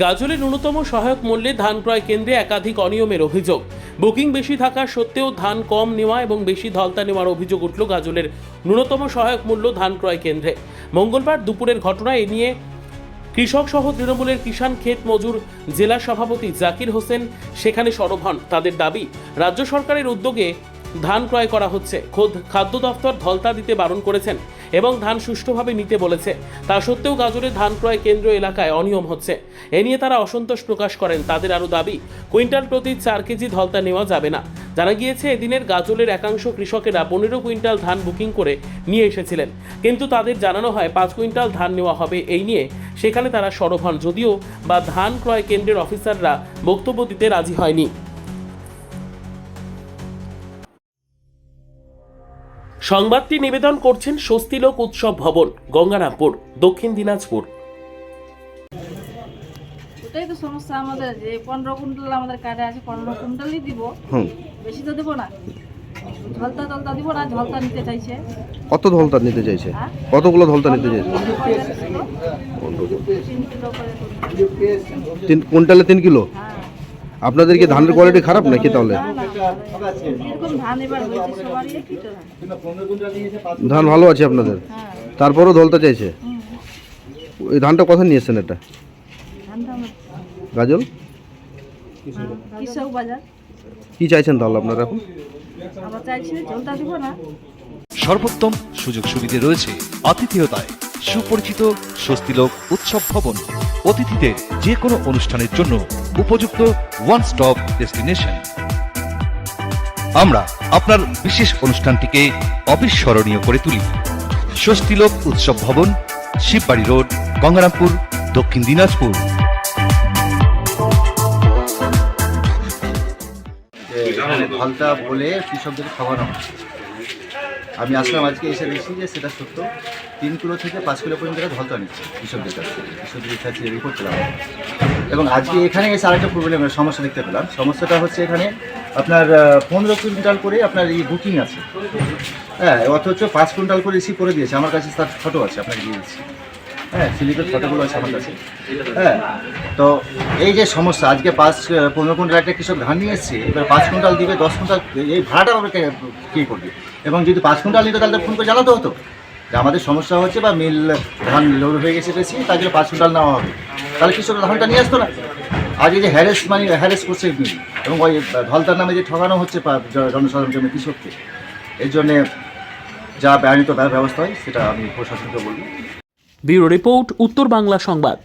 গাজলে ন্যূনতম সহায়ক মূল্যে ধান ক্রয় কেন্দ্রে একাধিক অনিয়মের অভিযোগ। বুকিং বেশি থাকা সত্ত্বেও ধান কম নেওয়া এবং বেশি ধলতা নেওয়ার অভিযোগ উঠল গাজলের ন্যূনতম সহায়ক মূল্য ধান ক্রয় কেন্দ্রে। মঙ্গলবার দুপুরের ঘটনা। এ নিয়ে কৃষক সহ তৃণমূলের কিষাণ ক্ষেত মজুর জেলা সভাপতি জাকির হোসেন সেখানে সরব হন। তাদের দাবি, রাজ্য সরকারের উদ্যোগে ধান ক্রয় করা হচ্ছে। খোদ খাদ্য দফতর ধলতা দিতে বারণ করেছেন এবং ধান সুষ্ঠুভাবে নিতে বলেছে। তা সত্ত্বেও গাজলের ধান ক্রয় কেন্দ্র এলাকায় অনিয়ম হচ্ছে। এ নিয়ে তারা অসন্তোষ প্রকাশ করেন। তাদের আরও দাবি, কুইন্টাল প্রতি 4 কেজি ধলতা নেওয়া যাবে না। জানা গিয়েছে, এদিনের গাজলের একাংশ কৃষকেরা 15 কুইন্টাল ধান বুকিং করে নিয়ে এসেছিলেন, কিন্তু তাদের জানানো হয় 5 কুইন্টাল ধান নেওয়া হবে। এই নিয়ে সেখানে তারা সরব হন, যদিও বা ধান ক্রয় কেন্দ্রের অফিসাররা বক্তব্য দিতে রাজি হয়নি। সংবাদটি নিবেদন করছেন স্বস্তিলোক উৎসব ভবন, গঙ্গারামপুর, দক্ষিণ দিনাজপুর। ওটাই তো সমস্যা আমাদের, যে 15 কুইন্টাল আমাদের কার্ডে আছে, 15 কুইন্টালই দিব, বেশি তো দেবো না। ঝলতা দিব না, ঝলতা নিতে চাইছে। কত ধলতা নিতে চাইছে? কতগুলো ধলতা নিতে চাইছে? 3 কিলো করে। 3 কুইন্টালে 3 কিলো। হ্যাঁ, আপনাদের কি ধানের কোয়ালিটি খারাপ নাকি তাহলে? না না, এরকম ধান এবার হয়েছে সবারই কি তো ধান। ধান ভালো আছে আপনাদের, হ্যাঁ, তারপরও ধলতা চাইছে। এই ধানটা কোথায় নিয়েছেন? এটা ধানটা আমার গাজল কৃষক বাজার। কি চাইছেন তাহলে আপনারা এখন? আমরা চাইছি ঝলতা দিব না। সর্বোত্তম সুযোগ সুবিধে রয়েছে আতিথেয়তায়। সুপরিচিত স্বস্তিলোক উৎসব ভবন, অতিথিদের যে কোনো অনুষ্ঠানের জন্য উপযুক্ত ওয়ান স্টপ ডেস্টিনেশন। আমরা আপনার বিশেষ অনুষ্ঠানটিকে অবিস্মরণীয় করে তুলি। স্বস্তিলোক উৎসব ভবন, শিববাড়ি রোড, গঙ্গারামপুর, দক্ষিণ দিনাজপুর। ধলতা বলে কৃষকদের খাওয়ানো হচ্ছে। আমি আসলাম আজকে, এসে দেখছি যে সেটা সত্য। 3 কিলো থেকে 5 কিলো পর্যন্ত ধলতা নিচ্ছে কৃষকদের কাছ থেকে। কৃষকদের কাছে রিপোর্ট পেলাম এবং আজকে এখানে এসে আরেকটা প্রবলেমের সমস্যা দেখতে পেলাম। সমস্যাটা হচ্ছে এখানে আপনার 15 কুইন্টাল করে আপনার এই বুকিং আছে, হ্যাঁ, অথচ 5 কুইন্টাল করে রিসিভ করে দিয়েছে। আমার কাছে তার ফটো আছে, আপনাকে দিয়ে দিচ্ছি। হ্যাঁ, স্লিপের ফটোগুলো আছে আমার কাছে। হ্যাঁ, তো এই যে সমস্যা, আজকে 15 কুইন্টাল একটা কৃষক ধান নিয়ে এসছে, এবার 5 কুইন্টাল দিবে, 10 কুইন্টাল, এই ভাড়াটা আমাকে কে করবে? এবং যদি 5 কুইন্টাল নিতে তাহলে ফোন করে জানাতে হতো যে আমাদের সমস্যা হচ্ছে বা মিল ধান লোড হয়ে গেছে বেশি, তার জন্য 5 কুইন্টাল নেওয়া হবে। তাহলে কৃষক ধানটা নিয়ে আসতো না। আজ এই যে হ্যারেস করছে এবং ওই ধলতার নামে যে ঠকানো হচ্ছে জনসাধারণ জন্য কৃষককে, এর জন্যে যা আইনত ব্যবস্থা হয় সেটা আমি প্রশাসনকে বলবো। ব্যুরো রিপোর্ট, উত্তর বাংলা সংবাদ।